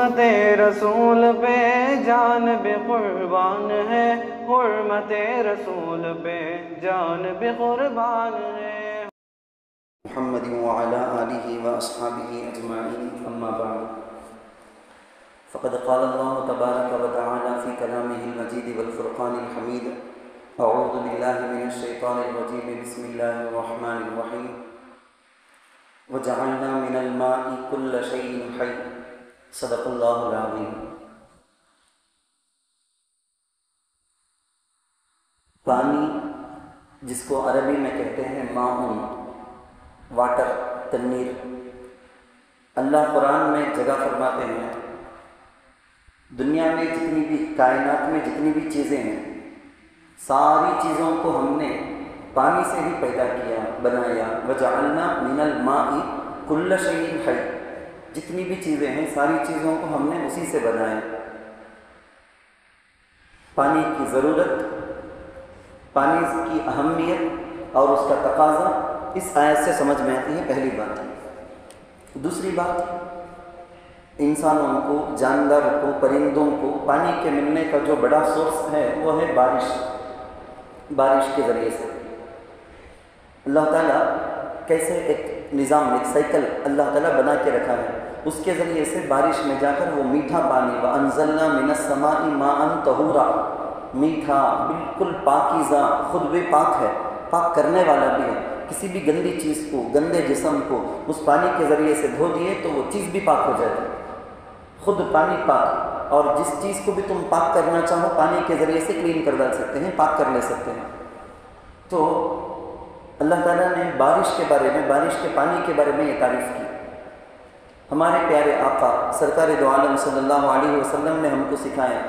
حرمت رسول پہ جان بھی قربان ہے، حرمت رسول پہ جان بھی قربان ہے۔ محمد وعلى آلہ واصحابہ اجمعین، اما بعد فقد قال اللہ تبارک وتعالی فی کلامہ المجید والفرقان الحمید، اعوذ باللہ من الشیطان الرجیم، بسم اللہ الرحمن الرحیم، وجعلنا من الماء كل شيء حي، صدق اللہ العظیم۔ پانی جس کو عربی میں کہتے ہیں ماؤن، واٹر، تنیر، اللہ قرآن میں جگہ فرماتے ہیں دنیا میں جتنی بھی کائنات میں جتنی بھی چیزیں ہیں ساری چیزوں کو ہم نے پانی سے ہی پیدا کیا، بنایا۔ وجعلنا من الماء كل شيء حي، جتنی بھی چیزیں ہیں ساری چیزوں کو ہم نے اسی سے بنایا۔ پانی کی ضرورت، پانی کی اہمیت اور اس کا تقاضا اس آیت سے سمجھ میں آتی ہے، پہلی بات۔ دوسری بات، انسانوں کو، جاندار کو، پرندوں کو پانی کے ملنے کا جو بڑا سورس ہے وہ ہے بارش۔ بارش کے ذریعے سے اللہ تعالیٰ کیسے ایک نظام، ایک سائیکل اللہ تعالیٰ بنا کے رکھا ہے، اس کے ذریعے سے بارش میں جا کر وہ میٹھا پانی، وَأَنزَلْنَا مِنَ السَّمَاءِ مَاءً طَهُورًا، میٹھا، بالکل پاکیزہ، خود بھی پاک ہے، پاک کرنے والا بھی ہے۔ کسی بھی گندی چیز کو، گندے جسم کو اس پانی کے ذریعے سے دھو دیے تو وہ چیز بھی پاک ہو جاتی ہے، خود پانی پاک۔ اور جس چیز کو بھی تم پاک کرنا چاہو پانی کے ذریعے سے کلین کر ڈال سکتے ہیں، پاک کر لے سکتے ہیں۔ تو اللہ تعالیٰ نے بارش کے بارے میں، بارش کے پانی کے بارے میں یہ تعریف کی۔ ہمارے پیارے آقا سرکار دو عالم صلی اللہ علیہ وسلم نے ہم کو سکھایا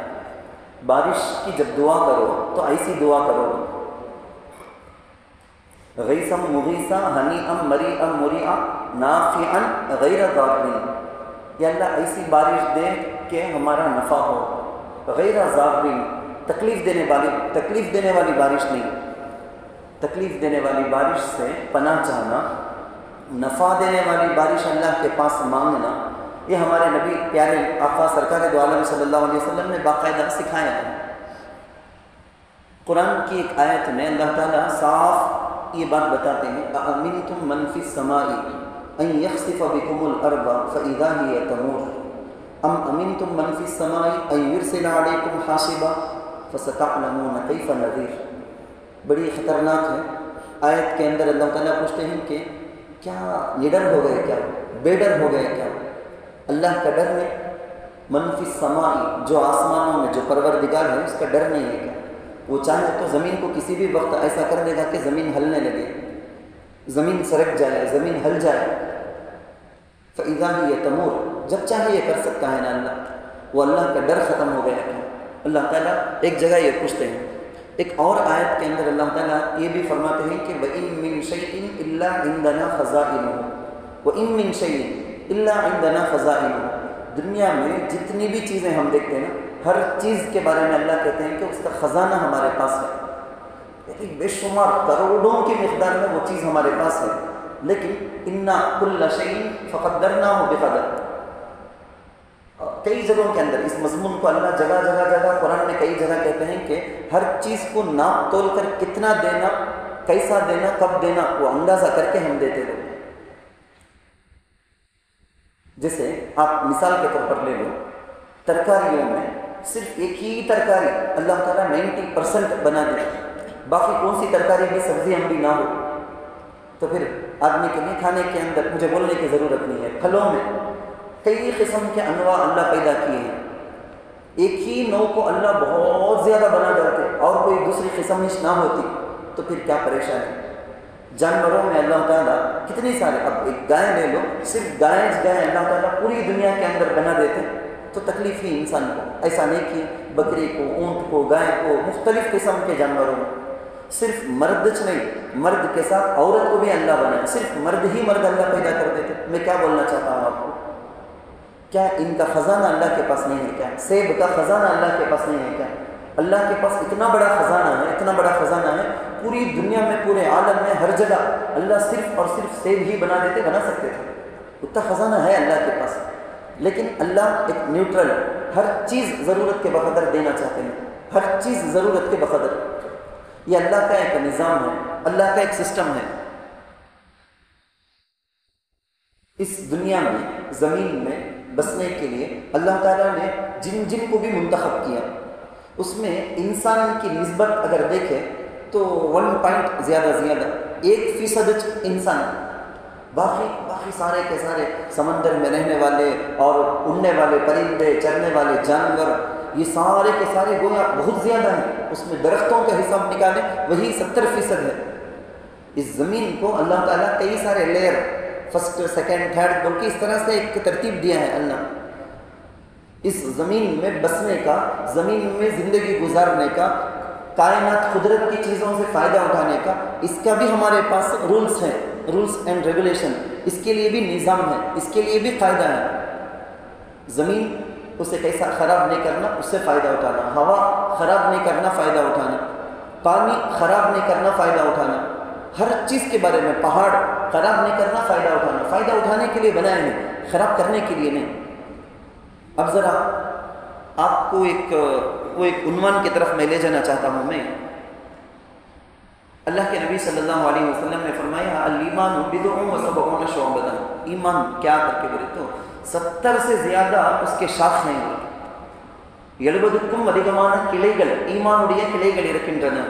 بارش کی جب دعا کرو تو ایسی دعا کرو، غیثم مغیثا ہنیئم مریئم مریعا نافعا غیر ضار، یا اللہ ایسی بارش دے کہ ہمارا نفع ہو، غیر ضار، تکلیف دینے والی بارش نہیں۔ تکلیف دینے والی بارش سے پناہ چاہنا، نفع دینے والی بارش اللہ کے پاس مانگنا، یہ ہمارے نبی پیارے آقا سرکار دو عالم صلی اللہ علیہ وسلم نے باقاعدہ سکھایا ہے۔ قرآن کی ایک آیت میں اللہ تعالیٰ صاف یہ بات بتاتے ہیں، أَأَمِنْتُم مَّن فِي السَّمَاءِ أَن يَخْسِفَ بِكُمُ الْأَرْضَ فَإِذَا هِيَ تَمُورُ أَمْ أَمِنْتُم مَّن فِي السَّمَاءِ أَن يُرْسِلَ عَلَيْكُمْ حَاصِبًا فَسَتَعْلَمُونَ كَيْفَ نَذِيرٌ۔ بڑی خطرناک ہے۔ آیت کے اندر اللہ تعالیٰ پوچھتے ہیں کہ کیا نڈر ہو گئے، کیا بے ڈر ہو گئے، کیا اللہ کا ڈر نہیں؟ من فی السماء، جو آسمانوں میں جو پروردگار ہے اس کا ڈر نہیں ہے کیا؟ وہ چاہے تو زمین کو کسی بھی وقت ایسا کر دے گا کہ زمین ہلنے لگے، زمین سرک جائے، زمین ہل جائے۔ فَإِذَا هِيَ تَمُورُ، جب چاہے یہ کر سکتا ہے نا اللہ۔ وہ اللہ کا ڈر ختم ہو گیا کیا؟ اللہ تعالیٰ ایک جگہ یہ پوچھتے ہیں۔ ایک اور آیت کے اندر اللہ تعالیٰ یہ بھی فرماتے ہیں کہ وَإِن مِّن شَيْءٍ إِلَّا عِندَنَا خَزَائِنُهُ وَإِن مِّن شَيْءٍ إِلَّا عِندَنَا خَزَائِنُهُ۔ دنیا میں جتنی بھی چیزیں ہم دیکھتے ہیں نا، ہر چیز کے بارے میں اللہ کہتے ہیں کہ اس کا خزانہ ہمارے پاس ہے، ایک بے شمار کروڑوں کی مقدار میں وہ چیز ہمارے پاس ہے، لیکن اِنَّا كُلَّ شَيْءٍ فَقَدَّرْنَاهُ بِقَدَرٍ۔ کئی جگہوں کے اندر اس مضمون کو اللہ جگہ قرآن میں کئی جگہ کہتے ہیں کہ ہر چیز کو ناپ تول کر کتنا دینا، کیسا دینا، کب دینا، وہ اندازہ کر کے ہم دیتے رہے۔ جیسے آپ مثال کے طور پر لے لو، ترکاریوں میں صرف ایک ہی ترکاری اللہ تعالیٰ 90% بنا دے، باقی کون سی ترکاری بھی، سبزی ہم بھی نہ ہو، تو پھر آدمی کے لیے کھانے کے اندر مجھے بولنے کی ضرورت نہیں ہے۔ پھلوں میں کئی قسم کے انواع اللہ پیدا کیے ہیں، ایک ہی نوع کو اللہ بہت زیادہ بنا ڈالتے اور کوئی دوسری قسم نہ ہوتی تو پھر کیا پریشانی۔ جانوروں میں اللہ تعالیٰ کتنی سارے، اب ایک گائے لے لو، صرف گائے اللہ تعالیٰ پوری دنیا کے اندر بنا دیتے تو تکلیف ہی انسان کو، ایسا نہیں کہ بکری کو، اونٹ کو، گائے کو، مختلف قسم کے جانوروں میں صرف مرد نہیں، مرد کے ساتھ عورت کو بھی اللہ بنائے، صرف مرد ہی مرد اللہ پیدا کر دیتے۔ میں کیا بولنا چاہتا ہوں آپ کو، کیا ان کا خزانہ اللہ کے پاس نہیں ہے کیا؟ سیب کا خزانہ اللہ کے پاس نہیں ہے کیا؟ اللہ کے پاس اتنا بڑا خزانہ ہے، اتنا بڑا خزانہ ہے، پوری دنیا میں، پورے عالم میں، ہر جگہ اللہ صرف اور صرف سیب ہی بنا سکتے تھے، اتنا خزانہ ہے اللہ کے پاس۔ لیکن اللہ ایک نیوٹرل، ہر چیز ضرورت کے بقدر دینا چاہتے ہیں، ہر چیز ضرورت کے بقدر. یہ اللہ کا ایک نظام ہے، اللہ کا ایک سسٹم ہے. اس دنیا میں، زمین میں بسنے کے لیے اللہ تعالیٰ نے جن جن کو بھی منتخب کیا، اس میں انسان کی نسبت اگر دیکھیں تو 1 پوائنٹ زیادہ 1% انسان، باقی سارے کے سارے سمندر میں رہنے والے اور اڑنے والے پرندے، چرنے والے جانور، یہ سارے کے سارے گویا بہت زیادہ ہیں. اس میں درختوں کا حساب نکالیں وہی 70% ہے. اس زمین کو اللہ تعالیٰ کئی سارے لیئر، فرسٹ سیکنڈ تھرڈ بول کے اس طرح سے ایک ترتیب دیا ہے اللہ. اس زمین میں بسنے کا، زمین میں زندگی گزارنے کا، کائنات قدرت کی چیزوں سے فائدہ اٹھانے کا، اس کا بھی ہمارے پاس رولز ہیں، رولز اینڈ ریگولیشن. اس کے لیے بھی نظام ہے، اس کے لیے بھی قاعدہ ہے. زمین اسے کیسا خراب نہیں کرنا، اس سے فائدہ اٹھانا. ہوا خراب نہیں کرنا، فائدہ اٹھانا. پانی خراب نہیں کرنا، فائدہ اٹھانا. ہر چیز کے بارے میں، پہاڑ خراب نہیں کرنا، فائدہ اٹھانا. فائدہ اٹھانے کے لیے بنائے ہیں، خراب کرنے کے لیے نہیں. اب ذرا آپ کو ایک عنوان کی طرف میں لے جانا چاہتا ہوں. میں اللہ کے نبی صلی اللہ علیہ وسلم نے فرمایا الایمان بضع و سبعون شعبۃ. ایمان کیا کر کے بولے تو 70 سے زیادہ اس کے شاخ ہیں. 70க்கும் அதிகமான கிளைகள் ஈமானுடைய கிளைகள் இருக்கின்றன.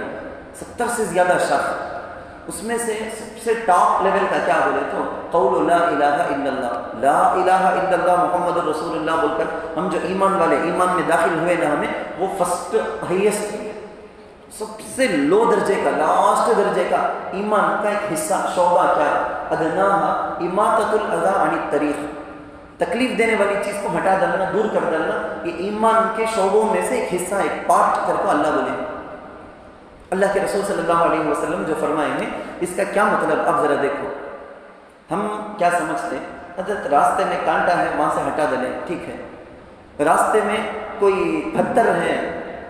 70 سے زیادہ شاخ. اس میں سے سب سے ٹاپ لیول کا کیا بولے تو قول لا الہ الا اللہ، لا الہ الا اللہ محمد رسول اللہ بول کر ہم جو ایمان والے، ایمان میں داخل ہوئے نا، ہمیں وہ فرسٹ ہائیسٹ، سب سے لو درجے کا، لاسٹ درجے کا ایمان کا ایک حصہ، شعبہ کیا؟ ادناہا اماطۃ الاذی عن الطریق. تکلیف دینے والی چیز کو ہٹا ڈالنا، دور کر ڈالنا، یہ ایمان کے شعبوں میں سے ایک حصہ، ایک پارٹ کر کو اللہ بولے. اللہ کے رسول صلی اللہ علیہ وسلم جو فرمائے ہیں، اس کا کیا مطلب؟ اب ذرا دیکھو، ہم کیا سمجھتے ہیں؟ حضرت راستے میں کانٹا ہے، وہاں سے ہٹا دیں، ٹھیک ہے. راستے میں کوئی پتھر ہے،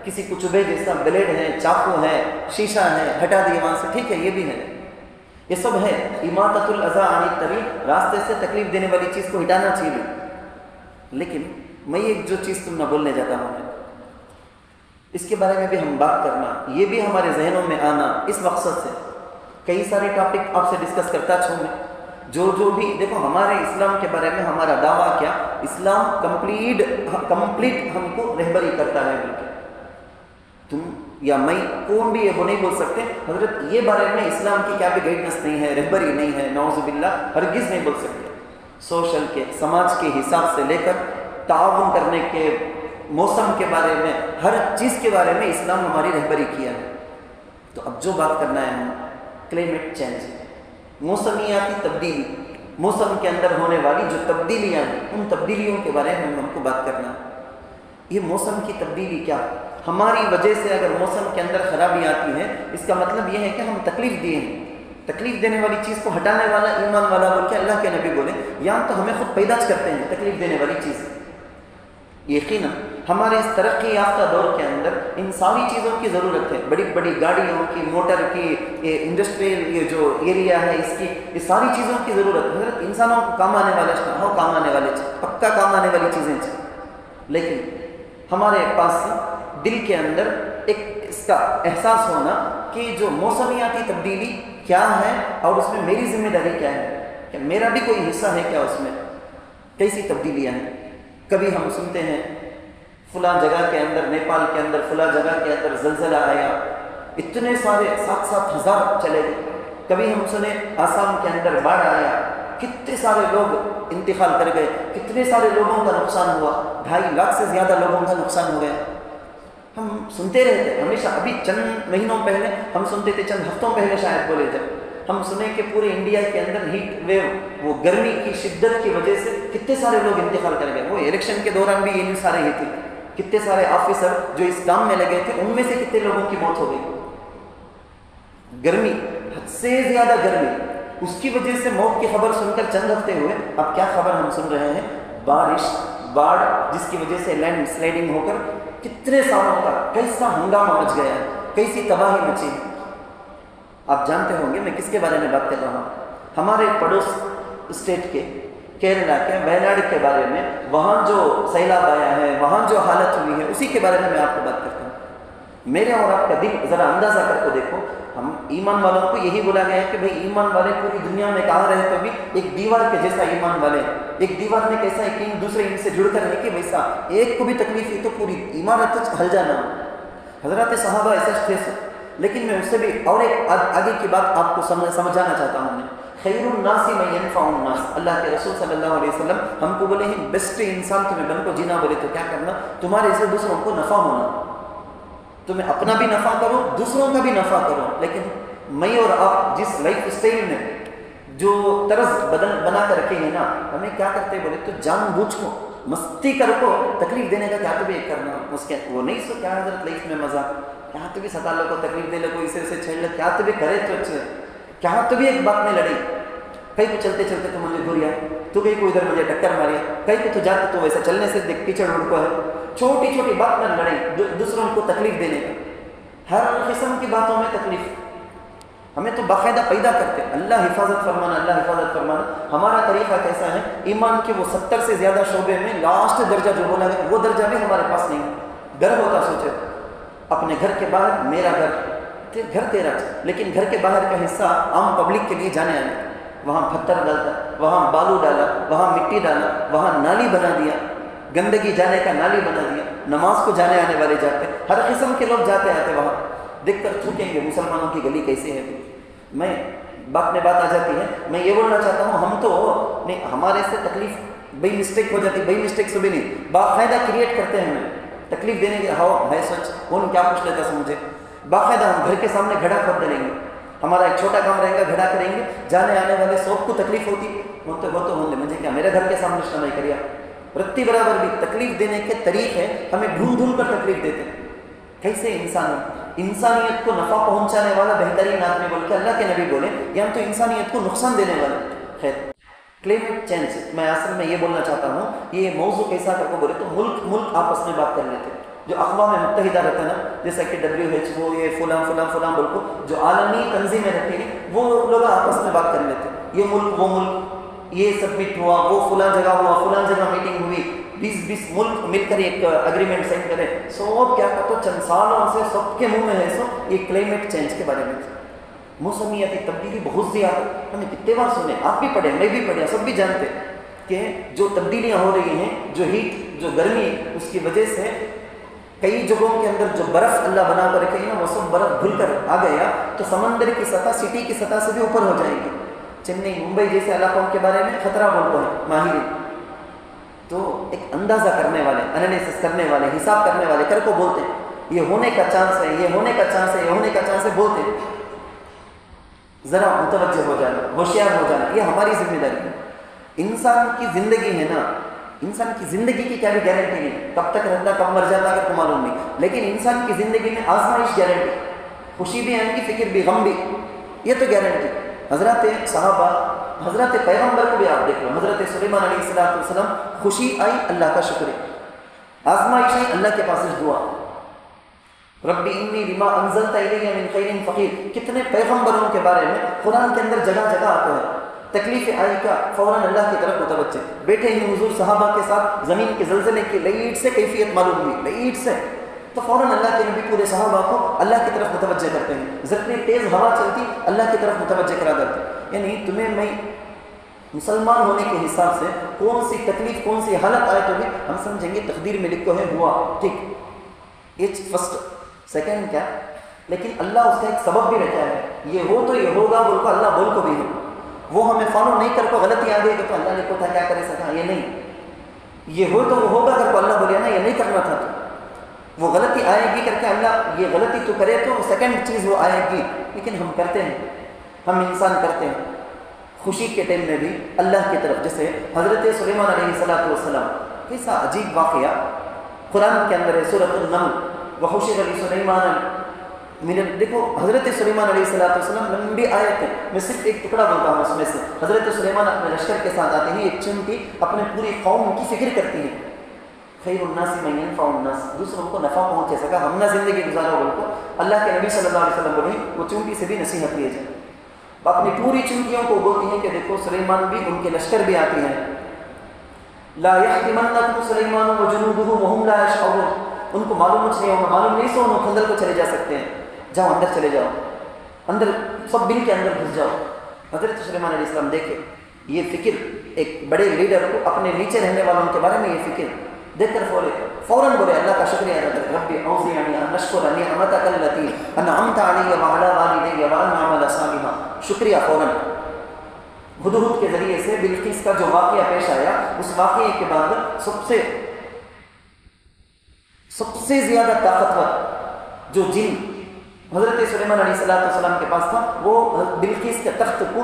کسی کچبے جیسا بلیڈ ہے، چاقو ہے، شیشہ ہے، ہٹا دیے وہاں سے، ٹھیک ہے، یہ بھی ہے. یہ سب ہے اماطۃ الاذی عن الطریق، راستے سے تکلیف دینے والی چیز کو ہٹانا چاہیے. لیکن میں ایک جو چیز تم نہ بولنے جاتا ہوں، اس کے بارے میں بھی ہم بات کرنا، یہ بھی ہمارے ذہنوں میں آنا اس مقصد سے. کئی سارے ٹاپک آپ سے ڈسکس کرتا چھوں میں، جو بھی دیکھو ہمارے اسلام کے بارے میں ہمارا دعویٰ کیا، اسلام کمپلیٹ ہم کو رہبری کرتا ہے. بلکہ تم یا میں کون بھی یہ وہ نہیں بول سکتے حضرت یہ بارے میں اسلام کی کیا بھی گائیڈنس نہیں ہے، رہبری نہیں ہے، نعوذ باللہ، ہرگز نہیں بول سکتے. سوشل کے، سماج کے حساب سے لے کر تعاون کرنے کے، موسم کے بارے میں، ہر چیز کے بارے میں اسلام ہماری رہبری کیا ہے. تو اب جو بات کرنا ہے ہم کلائمیٹ چینج، موسمیاتی تبدیلی، موسم کے اندر ہونے والی جو تبدیلیاں ہیں، ان تبدیلیوں کے بارے میں ہم کو بات کرنا ہے. یہ موسم کی تبدیلی کیا، ہماری وجہ سے اگر موسم کے اندر خرابی آتی ہے، اس کا مطلب یہ ہے کہ ہم تکلیف دیے ہیں. تکلیف دینے والی چیز کو ہٹانے والا ایمان والا بول کے اللہ کے نبی بولے، یا تو ہمیں خود پیدا کرتے ہیں تکلیف دینے والی چیز. یقیناً ہمارے اس ترقی یافتہ دور کے اندر ان ساری چیزوں کی ضرورت ہے. بڑی بڑی گاڑیوں کی، موٹر کی، انڈسٹریل یہ جو ایریا ہے اس کی، یہ ساری چیزوں کی ضرورت ہے. حضرت انسانوں کو کام آنے والے کام آنے والے پکا کام آنے والی چیزیں. لیکن ہمارے پاس دل کے اندر ایک اس کا احساس ہونا کہ جو موسمیاتی تبدیلی کیا ہے اور اس میں میری ذمہ داری کیا ہے، کہ میرا بھی کوئی حصہ ہے کیا اس میں. کیسی تبدیلیاں ہیں. کبھی ہم سنتے ہیں فلاں جگہ کے اندر، نیپال کے اندر فلاں جگہ کے اندر زلزلہ آیا، اتنے سارے 7,000 چلے گئے. کبھی ہم سنے آسام کے اندر باڑھ آیا، کتنے سارے لوگ انتقال کر گئے، کتنے سارے لوگوں کا نقصان ہوا، 2.5 لاکھ سے زیادہ لوگوں کا نقصان ہو گیا. ہم سنتے رہتے ہمیشہ. ابھی چند مہینوں پہلے ہم سنتے تھے، چند ہفتوں پہلے شاید بولے جب ہم سنے کہ پورے انڈیا کے اندر ہیٹ ویو، وہ گرمی کی شدت کی وجہ سے کتنے سارے لوگ انتقال کر گئے. وہ الیکشن کے دوران بھی یہ نیوز سارے ہی تھی. کتنے سارے آفیسر جو اس کام میں لگے تھے، ان میں سے کتنے لوگوں کی موت ہو گئی. گرمی، حد سے زیادہ گرمی، اس کی وجہ سے موت کی خبر سن کر چند ہفتے ہوئے. اب کیا خبر ہم سن رہے ہیں؟ بارش، باڑھ، جس کی وجہ سے لینڈ سلائڈنگ ہو کر کتنے سالوں کا کیسا ہنگامہ مچ گیا، کیسی تباہی مچی. آپ جانتے ہوں گے میں کس کے بارے میں بات کر رہا ہوں. ہمارے پڑوس اسٹیٹ کے کیرلا کے ویناڈ کے بارے میں، وہاں جو سیلاب آیا ہے، وہاں جو حالت ہوئی ہے، اسی کے بارے میں آپ کو بات کرتا ہوں۔ میرے اور آپ کا دل ذرا اندازہ کر کے دیکھو، ہم ایمان والوں کو یہی بولا گیا ہے کہ بھئی ایمان والے پوری دنیا میں کہاں رہے تو بھی ایک دیوار کے جیسا ایمان والے، ایک دیوار میں کیسا ایک دوسرے ان سے جڑ کر نہیں کہ ویسا ایک کو بھی تکلیف ہوئی تو پوری عمارت ہل جانا۔ حضرات صحابہ ایسا تھے، لیکن میں اس سے بھی اور ایک آگے کی بات آپ کو سمجھانا چاہتا ہوں۔ میں خیر الناس من ينفع الناس، اللہ کے رسول صلی اللہ علیہ وسلم ہم کو بولے ہیں بیسٹ انسان تمہیں بن کو جینا بولے تو کیا کرنا، تمہارے سے دوسروں کو نفع ہونا، تمہیں اپنا بھی نفع کرو دوسروں کا بھی نفع کرو۔ لیکن میں اور آپ جس لائف اسٹائل میں جو طرز بدن بنا کر رکھے ہیں نا، ہمیں کیا کرتے بولے تو جان بوجھ کو مستی کر کو تکلیف دینے کا کیا تو بھی کرنا، اس کے وہ نہیں سو کیا حضرت لائف میں مزہ، کیا تو بھی ستا لو کو تکلیف دے لو کو اسے اسے چھیڑ لو، کیا تو بھی کرے تو اچھے، کیا تو بھی ایک بات میں لڑی، کہیں کو چلتے چلتے تو مجھے گھریا، تو کہیں کو ادھر مجھے ٹکر ماری، کہیں کو تو جاتے تو ویسے چلنے سے دیکھ پیچھے روڈ کو ہے، چھوٹی چھوٹی بات میں لڑیں دوسروں کو تکلیف دینے کا، ہر قسم کی باتوں میں تکلیف، ہمیں تو باقاعدہ پیدا کرتے اللہ حفاظت فرمانا، اللہ حفاظت فرمانا۔ ہمارا طریقہ کیسا ہے، ایمان کے وہ 70 سے زیادہ شعبے میں لاسٹ درجہ جو بولا گیا وہ درجہ بھی ہمارے پاس نہیں ہے۔ گھر ہوتا سوچے اپنے گھر کے باہر میرا گھر تیرا، لیکن گھر کے باہر کا حصہ عام پبلک کے لیے جانے آنے، وہاں پتھر ڈالتا، وہاں بالو ڈالا، وہاں مٹی ڈالا، وہاں نالی بنا دیا، گندگی جانے کا نالی بنا دیا، نماز کو جانے آنے والے جاتے، ہر قسم کے لوگ جاتے آتے، وہاں دیکھ کر تھوکیں گے مسلمانوں کی گلی کیسے ہے۔ میں بات میں بات آ جاتی ہے، میں یہ بولنا چاہتا ہوں ہم تو نہیں، ہمارے سے تکلیف بئی مسٹیک ہو جاتی، بئی مسٹیک سے بھی نہیں، باقاعدہ کریٹ کرتے ہیں ہمیں تکلیف دینے کی، ہوا ہے سچ کون کیا پوچھ لیتا سمجھے، باقاعدہ ہم گھر کے سامنے گھڑا کھود دیں گے، ہمارا ایک چھوٹا کام رہے گا گھڑا کریں گے، جانے آنے والے سب کو تکلیف ہوتی، وہ تو ہونے مجھے کیا میرے گھر کے سامنے شامل کریا، رتی برابر بھی تکلیف دینے کے طریقے ہمیں ڈھونڈ ڈھونڈ کر تکلیف دیتے ہیں۔ کیسے انسانیت کو نفع پہنچانے والا بہترین آدمی بول کے اللہ کے نبی بولے، یا ہم تو انسانیت کو نقصان دینے والے۔ خیر کلائمیٹ چینج، میں اصل میں یہ بولنا چاہتا ہوں، یہ موضوع کیسا کر کو بولے تو ملک آپس میں بات کر لیتے، جو اقوام متحدہ رہتا ہے نا، جیسا کہ WHO یہ فلاں فلاں فلاں بول کو جو عالمی تنظیمیں رہتی ہیں، وہ لوگ آپس میں بات کر لیتے، یہ ملک وہ ملک، یہ سبمٹ ہوا، وہ فلاں جگہ ہوا، فلاں جگہ میٹنگ ہوئی، 20 ملک مل کر ایک اگریمنٹ سائن کرے، سب کیا کرتے چند سالوں سے سب کے منہ میں ہے سو یہ کلائمیٹ چینج کے بارے میں، موسمیاتی تبدیلی بہت زیادہ، ہمیں کتنے بار سنے، آپ بھی پڑھے میں بھی پڑھے، سب بھی جانتے کہ جو تبدیلیاں ہو رہی ہیں، جو ہیٹ جو گرمی، اس کی وجہ سے کئی جگہوں کے اندر جو برف اللہ بنا کر رکھے نا وہ سب برف گھل کر آ گیا تو سمندر کی سطح سٹی کی سطح سے بھی اوپر ہو جائے گی۔ چنئی ممبئی جیسے علاقوں کے بارے میں خطرہ بولتے ہیں ماہرین، تو ایک اندازہ کرنے والے، انالیسس کرنے والے، حساب کرنے والے کر کو بولتے ہیں یہ ہونے کا چانس ہے، یہ ہونے کا چانس ہے، یہ ہونے کا چانس ہے، بولتے ہیں ذرا متوجہ ہو جانا، ہوشیار ہو جانا، یہ ہماری ذمہ داری ہے۔ انسان کی زندگی ہے نا، انسان کی زندگی کی کیا بھی گارنٹی نہیں، کب تک رہتا کب مر جاتا اگر کو معلوم نہیں، لیکن انسان کی زندگی میں آزمائش گارنٹی، خوشی بھی آئے گی، فکر بھی، غم بھی، یہ تو گارنٹی۔ حضرات صحابہ، حضرت پیغمبر کو بھی آپ دیکھ لو، حضرت سلیمان علیہ السلام، خوشی آئی اللہ کا شکر ہے، آزمائش آئی اللہ کے پاس دعا، ربی انی لما انزلت الی من خیر فقیر، کتنے پیغمبروں کے بارے میں قرآن کے اندر جگہ جگہ آتا ہے، تکلیف آئی کا فوراً اللہ کی طرف متوجہ، بیٹھے ہی حضور صحابہ کے ساتھ زمین کے زلزلے کی لائٹ سے کیفیت معلوم ہوئی، لائٹ سے، تو فوراً اللہ کے نبی پورے صحابہ کو اللہ کی طرف متوجہ کرتے ہیں، جتنی تیز ہوا چلتی اللہ کی طرف متوجہ کرا دیتے، یعنی تمہیں میں مسلمان ہونے کے حساب سے کون سی تکلیف کون سی حالت آئے تو بھی ہم سمجھیں گے تقدیر میں لکھو ہے ہوا، ٹھیک، یہ فرسٹ، سیکنڈ کیا، لیکن اللہ اس کا ایک سبب بھی رکھا ہے، یہ ہو تو یہ ہوگا بول کو اللہ بول کو بھی ہے، وہ ہمیں فالو نہیں کر کو غلطی آ گئی تو اللہ نے کو تھا کیا کرے سکا، یہ نہیں، یہ ہو تو وہ ہوگا کر کو اللہ بولیا نا یہ نہیں کرنا تھا تو وہ غلطی آئے گی کر کے اللہ یہ غلطی تو کرے تو سیکنڈ چیز وہ آئے گی، لیکن ہم کرتے ہیں، ہم انسان کرتے ہیں، خوشی کے ٹائم میں بھی اللہ کی طرف، جیسے حضرت سلیمان علیہ السلام، کیسا عجیب واقعہ قرآن کے اندر ہے، سورۃ النمل، وحشر لسلیمان دیکھو حضرت سلیمان علیہ السلام لمبی آیت ہے، میں صرف ایک ٹکڑا بولتا ہوں اس میں سے، حضرت سلیمان اپنے لشکر کے ساتھ آتے ہیں، ایک چمٹی اپنے پوری قوم کی فکر کرتی ہے، خیر الناس من ينفع الناس، دوسروں کو نفع پہنچے سکا، ہم نہ زندگی گزارو بول کو اللہ کے نبی صلی اللہ علیہ وسلم بولے وہ چمٹی سے بھی نصیحت لیے جائے، اپنی پوری چمٹیوں کو بولتی ہیں کہ دیکھو سلیمان بھی ان کے لشکر بھی آتی ہیں، لا یحتمنکم سلیمان وجنودہ وہم لا یشعرون، ان کو معلوم نہیں ہوگا، معلوم نہیں سو انہوں خندق کو چلے جا سکتے ہیں، جاؤ اندر چلے جاؤ، اندر سب بل کے اندر گھس جاؤ۔ حضرت سلیمان علیہ السلام دیکھے یہ فکر ایک بڑے لیڈر کو اپنے نیچے رہنے والوں کے بارے میں یہ فکر دیکھ کر فوراً بولے اللہ کا شکریہ ادا کرے، رب اوزعنی ان اشکر نعمتک التی انعمت علی وعلی والدی وان اعمل صالحا، شکریہ فوراً۔ ہدہد کے ذریعے سے بلقیس کا جو واقعہ پیش آیا، اس واقعے کے بعد سب سے زیادہ طاقتور جو جن حضرت سلیمان علیہ السلام کے پاس تھا، وہ بلقیس کے تخت کو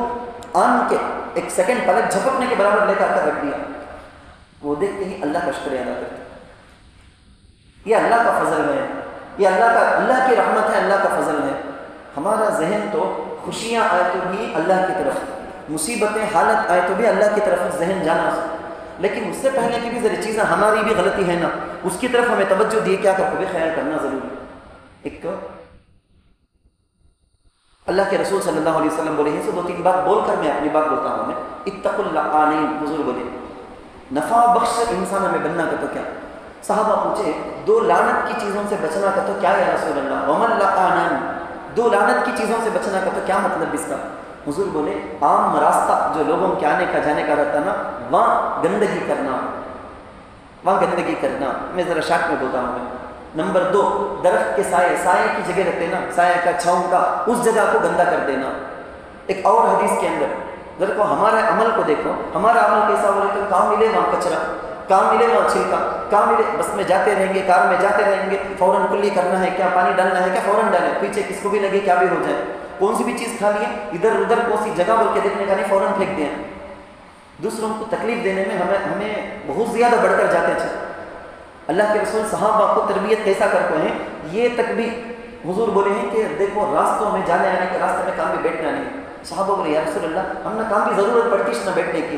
آن کے ایک سیکنڈ پلک جھپکنے کے برابر لے کر رکھ دیا۔ وہ دیکھتے ہی اللہ کا شکریہ ادا کرتے، یہ اللہ کا فضل ہے، یہ اللہ کی رحمت ہے، اللہ کا فضل ہے۔ ہمارا ذہن تو خوشیاں آئے تو بھی اللہ کی طرف، مصیبتیں حالت آئے تو بھی اللہ کی طرف ذہن جانا، لیکن اس سے پہلے کی بھی ذرا چیزیں ہماری بھی غلطی ہے نا، اس کی طرف ہمیں توجہ دیے کیا کر بھی خیال کرنا ضروری ہے۔ ایک اللہ کے رسول صلی اللہ علیہ وسلم بولے ہیں، سو 2-3 بات بول کر میں اپنی بات بولتا ہوں میں، اتقوا اللعانین، حضور بولے نفع بخش انسان ہمیں بننا کا تو کیا؟ صحابہ پوچھے 2 لعنت کی چیزوں سے بچنا کا تو کیا یا رسول اللہ؟ ومن لعانان، 2 لعنت کی چیزوں سے بچنا کا تو کیا مطلب اس کا؟ حضور بولے عام راستہ جو لوگوں کے آنے کا جانے کا رہتا نا، وہاں گندگی کرنا، میں ذرا شاک میں بولتا ہوں میں۔ نمبر 2، درخت کے سائے کی جگہ رہتے نا، سایہ کا چھاؤں کا، اس جگہ کو گندا کر دینا۔ ایک اور حدیث کے اندر ذرا ہمارا عمل کو دیکھو، ہمارا عمل کیسا ہو رہا ہے؟ کہاں ملے وہاں کچرا، کہاں ملے وہاں چھلکا، کہاں ملے بس میں جاتے رہیں گے، کار میں جاتے رہیں گے، فوراً کلی کرنا ہے کیا، پانی ڈالنا ہے کیا، فوراً ڈالیں، پیچھے کس کو بھی لگے کیا بھی ہو جائے، کون سی بھی چیز کھا لی ہے ادھر ادھر کون سی جگہ بول کے دیکھنے کا نہیں، فوراً پھینک دیں۔ دوسروں کو تکلیف دینے میں ہمیں بہت زیادہ بڑھ کر جاتے تھے۔ اللہ کے رسول صحابہ کو تربیت کیسا کرتے ہیں، یہ تک بھی حضور بولے ہیں کہ دیکھو راستوں میں جانے آنے کے راستے میں کام بھی بیٹھنا نہیں۔ صحابہ بولے یا رسول اللہ ہم نے کام کی ضرورت پڑتی نہ بیٹھنے کی،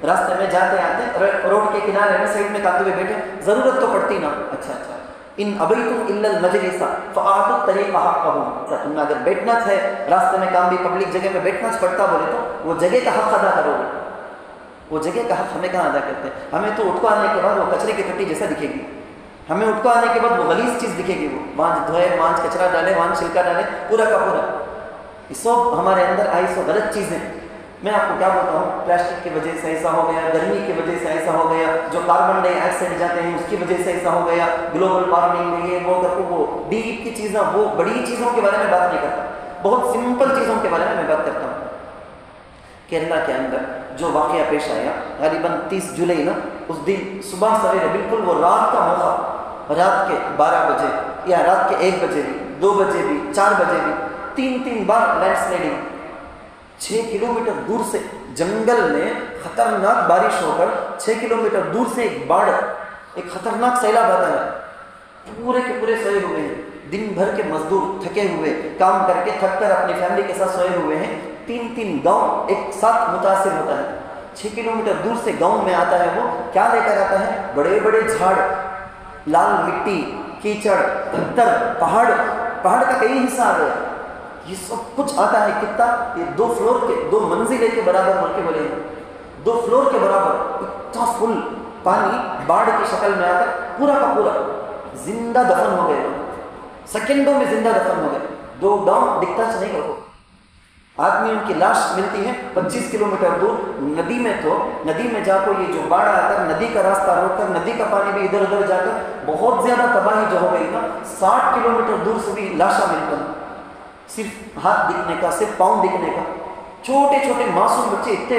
راستے میں جاتے آتے روڈ کے کنارے میں سائڈ میں کام ہوئے بیٹھے، ضرورت تو پڑتی نا۔ اچھا ان ابیتم الا المجلس فآتوا الطریق حقہ، تم نے اگر بیٹھنا ہے راستے میں کام بھی پبلک جگہ میں بیٹھنا پڑتا بولے تو وہ جگہ کا حق ادا کرو، وہ جگہ کا حق ہمیں کہاں ادا کرتے ہیں؟ ہمیں تو اٹھ کو آنے کے بعد وہ کچرے کی ٹٹی جیسا دکھے گی، ہمیں اٹھ کو آنے کے بعد وہ غلیظ چیز دکھے گی، وہ وہاں دھوئے، وہاں کچرا ڈالے، وہاں چھلکا ڈالے، پورا کا پورا یہ سب ہمارے اندر آئی سو غلط چیزیں۔ میں آپ کو کیا بولتا ہوں، پلاسٹک کی وجہ سے ایسا ہو گیا، گرمی کی وجہ سے ایسا ہو گیا، جو کاربن ڈائی آکسائڈ جاتے ہیں اس کی وجہ سے ایسا ہو گیا، گلوبل وارمنگ میں یہ وہ کر وہ ڈیپ کی چیزیں، وہ بڑی چیزوں کے بارے میں بات نہیں کرتا، بہت سمپل چیزوں کے بارے میں بات کرتا ہوں۔ کیرلا کے اندر جو واقعہ پیش آیا غالباً 30 جولائی نا، اس دن صبح سویرے بالکل وہ رات کا موقع، رات کے 12 بجے یا رات کے 1 بجے بھی، 2 بجے بھی، 4 بجے بھی، 3 بار لینڈ سلائڈنگ، 6 کلومیٹر دور سے جنگل میں خطرناک بارش ہو کر 6 کلومیٹر دور سے ایک باڑھ، ایک خطرناک سیلاب آتا ہے، پورے کے پورے سوئے ہوئے ہیں، دن بھر کے مزدور تھکے ہوئے، کام کر کے تھک کر اپنی فیملی کے ساتھ سوئے ہوئے ہیں، 3 گاؤں ایک ساتھ متاثر ہوتا ہے، 6 کلومیٹر دور سے گاؤں میں آتا ہے، وہ کیا لے کر آتا ہے؟ بڑے بڑے جھاڑ، لال مٹی، کیچڑ، پتھر، پہاڑ کا کئی حصہ آ گیا، یہ سب کچھ آتا ہے کتنا؟ یہ 2 فلور کے 2 منزلے کے برابر مل کے بولے ہیں، 2 فلور کے برابر اتنا فل پانی باڑھ کی شکل میں آ کر پورا کا پورا زندہ دفن ہو گئے، سیکنڈوں میں زندہ دفن ہو گئے، 2 گاؤں دکھتا نہیں کرو، آدمیوں کی لاش ملتی ہے 25 کلومیٹر دور ندی میں، تو ندی میں جا کو یہ جو باڑھ آ کر ندی کا راستہ روک کر ندی کا پانی بھی ادھر ادھر جا کر بہت زیادہ تباہی جو ہو گئی نا، 60 کلومیٹر دور سے بھی لاشاں ملتا ہے، صرف ہاتھ دکھنے کا، صرف پاؤں دکھنے کا، چھوٹے چھوٹے معصوم بچے اتنے۔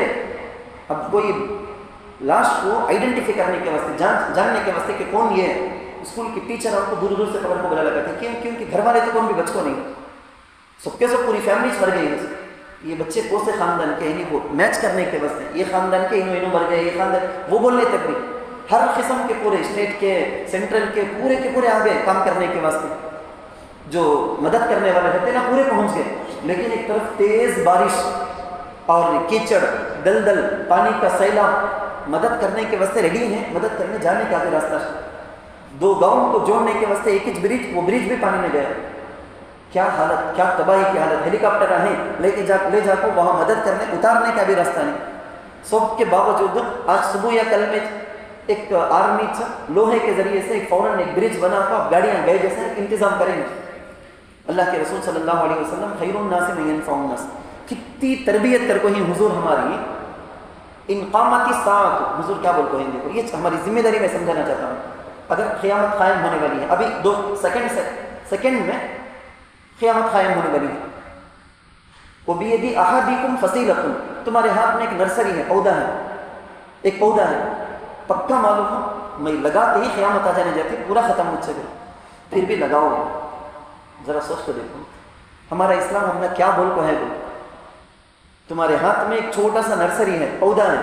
اب کوئی لاش کو آئیڈینٹیفائی کرنے کے واسطے، جاننے کے واسطے کہ کون یہ ہے، اسکول کی ٹیچر آپ کو دور دور سے قبر کو بلا لگاتے ہیں، کیونکہ گھر والے تو کون بھی بچ کو نہیں، سب کے سب پوری فیملی مر گئی ہے، یہ بچے کون سے خاندان کے ہیں، وہ میچ کرنے کے واسطے یہ خاندان کے انہوں مر گئے، یہ خاندان وہ بولنے تک بھی، ہر قسم کے پورے اسٹیٹ کے، سینٹرل کے پورے آ گئے کام کرنے کے واسطے، جو مدد کرنے والے رہتے نا پورے پہنچ گئے، لیکن ایک طرف تیز بارش اور کیچڑ، دلدل، پانی کا سیلاب، مدد کرنے کے واسطے ریڈی ہیں، مدد کرنے جانے کا بھی راستہ، 2 گاؤں کو جوڑنے کے واسطے ایک برج، وہ برج بھی پانی میں گیا، کیا حالت، کیا تباہی کی حالت، ہیلی کاپٹر آئے لے جا کو وہاں مدد کرنے، اتارنے کا بھی راستہ نہیں، سب کے باوجود آج صبح یا کل میں ایک آرمی لوہے کے ذریعے سے ایک فوراً ایک برج بنا کر آپ گاڑیاں گئے جیسے انتظام کریں گے. اللہ کے رسول صلی اللہ علیہ وسلم خیر الناس من ينفع الناس، کتنی تربیت کر کو ہی حضور ہماری ان قامت الساعۃ، حضور کیا بول کو ہندی کو، یہ ہماری ذمہ داری میں سمجھانا چاہتا ہوں. اگر قیامت قائم ہونے والی ہے، ابھی 2 سیکنڈ میں قیامت قائم ہونے والی ہے. وَبِيَدِ أَحَدِكُمْ فَصِيلَةٌ، تمہارے ہاتھ میں ایک نرسری ہے، پودا ہے، ایک پودا ہے، پکا معلوم ہو میں لگاتے ہی قیامت آ جانے جاتی، پورا ختم مجھ سے گئے، پھر بھی لگاؤ. ذرا سوچ کے دیکھو ہمارا اسلام ہم نے کیا بول کو ہے. تمہارے ہاتھ میں ایک چھوٹا سا نرسری ہے، پودا ہے،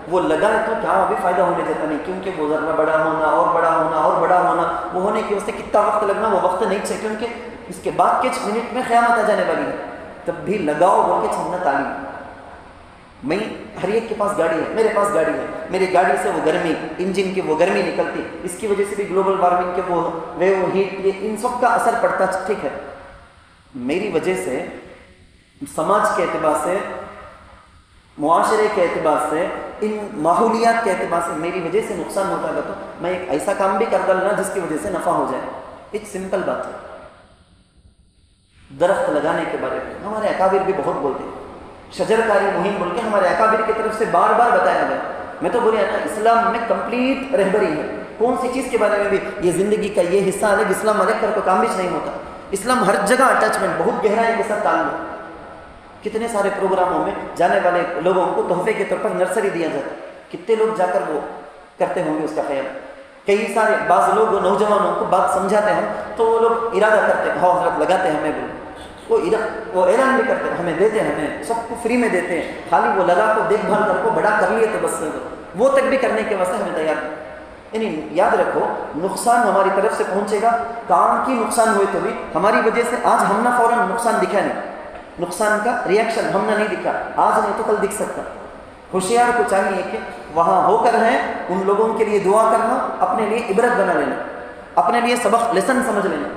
وہ لگائے تو کیا ابھی فائدہ ہونے دیتا نہیں، کیونکہ وہ ذرا بڑا ہونا اور بڑا ہونا اور بڑا ہونا، وہ ہونے کی وجہ سے کتنا وقت لگنا وہ وقت نہیں چاہیے، کیونکہ اس کے بعد کچھ منٹ میں قیامت آ جانے والی ہے. تب بھی لگاؤ بول کے چھوڑنا تعلیم. میں ہر ایک کے پاس گاڑی ہے، میرے پاس گاڑی ہے، میری گاڑی سے وہ گرمی، انجن کی وہ گرمی نکلتی، اس کی وجہ سے بھی گلوبل وارمنگ کے وہ ہیٹ، یہ ان سب کا اثر پڑتا. ٹھیک ہے، میری وجہ سے سماج کے اعتبار سے، معاشرے کے اعتبار سے، ان ماحولیات کے اعتبار سے میری وجہ سے نقصان ہوتا ہے تو میں ایک ایسا کام بھی کر ڈالنا جس کی وجہ سے نفع ہو جائے. ایک سمپل بات ہے. درخت لگانے کے بارے میں ہمارے اکابر بھی بہت بولتے ہیں، شجر کاری مہم بول کے ہمارے اکابر کی طرف سے بار بار بتایا گیا. میں تو بولے نا اسلام میں کمپلیٹ رہبری ہے، کون سی چیز کے بارے میں بھی یہ زندگی کا یہ حصہ الگ، اسلام الگ کر کو کام بھی نہیں ہوتا. اسلام ہر جگہ اٹیچمنٹ، بہت گہرائی کے ساتھ تعلق. کتنے سارے پروگراموں میں جانے والے لوگوں کو تحفے کے طور پر نرسری دیا جاتا ہے، کتنے لوگ جا کر وہ کرتے ہوں گے اس کا خیال. کئی سارے بعض لوگ نوجوانوں کو بات سمجھاتے ہیں تو وہ لوگ ارادہ کرتے ہیں، ہاں حضرت لگاتے ہیں ہمیں، وہ اعلان بھی کرتے ہیں ہمیں دیتے ہیں، ہمیں سب کو فری میں دیتے ہیں، خالی وہ لگا کو دیکھ بھال کر کو بڑا کر لیے تو بس وہ تک بھی کرنے کے واسطے ہمیں تیار. یعنی یاد رکھو نقصان ہماری طرف سے پہنچے گا، کام کی نقصان ہوئے تو بھی ہماری وجہ سے آج ہم نے فوراً نقصان دکھا نہیں، نقصان کا ریئیکشن ہم نے نہیں دکھا، آج نہیں تو کل دکھ سکتا. ہوشیار کو چاہیے کہ وہاں ہو کر ہیں ان لوگوں کے لیے دعا کرنا، اپنے لیے عبرت بنا لینا، اپنے لیے سبق لیسن سمجھ لینا.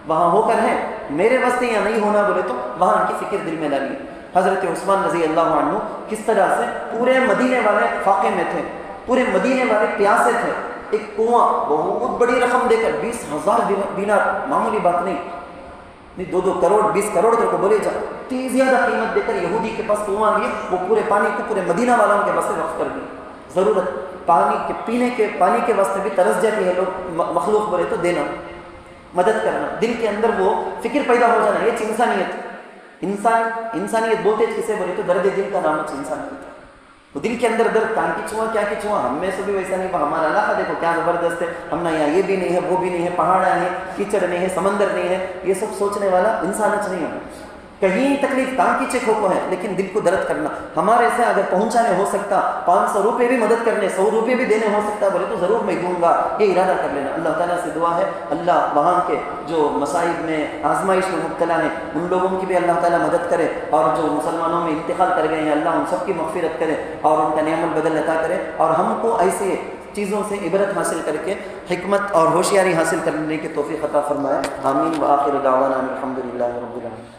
وہاں ہو کر ہیں میرے واسطے یا نہیں ہونا بولے تو وہاں ان کی فکر دل میں ڈالیے. حضرت عثمان رضی اللہ عنہ کس طرح سے پورے مدینے والے فاقے میں تھے، پورے مدینے والے پیاسے تھے. ایک کنواں بہت بڑی رقم دے کر 20,000 دینار، معمولی بات نہیں، 2 کروڑ 20 کروڑ تک کو بولے جا، اتنی زیادہ قیمت دے کر یہودی کے پاس کنواں لیے، وہ پورے پانی کو پورے مدینہ والوں کے واسطے وقف کر دی. ضرورت پانی کے پینے کے پانی کے واسطے بھی ترس جاتی ہے، لوگ مخلوق بولے تو دینا، مدد کرنا، دل کے اندر وہ فکر پیدا ہو جانا. یہ انسانیت. انسانیت بولتے کسے بولے تو درد دل کا نام انسانیت. وہ دل کے اندر درد، کان کی چھوا کیا کی چھوا، ہم میں سے بھی ویسا نہیں. ہمارا علاقہ دیکھو کیا زبردست ہے، ہم نہ یہاں یہ بھی نہیں ہے، وہ بھی نہیں ہے، پہاڑ ہے، کیچڑ نہیں ہے، سمندر نہیں ہے. یہ سب سوچنے والا انسان نہیں ہے. کہیں تکلیف کان کی چیکھوں کو ہے لیکن دل کو درد کرنا ہمارے سے اگر پہنچانے ہو سکتا، 500 روپے بھی مدد کرنے، 100 روپے بھی دینے ہو سکتا بولے تو ضرور میں دوں گا، یہ ارادہ کر لینا. اللہ تعالیٰ سے دعا ہے اللہ وہاں کے جو مصائب میں آزمائش میں مبتلا ہیں ان لوگوں کی بھی اللہ تعالیٰ مدد کرے، اور جو مسلمانوں میں انتقال کر گئے ہیں اللہ ان سب کی مغفرت کرے اور ان کا نعم البدل عطا کرے، اور ہم کو ایسے چیزوں سے عبرت حاصل کر کے حکمت اور ہوشیاری حاصل کرنے کی توفیق عطا فرمائے. آمین. وآخر دعوانا الحمدللہ رب العالمین.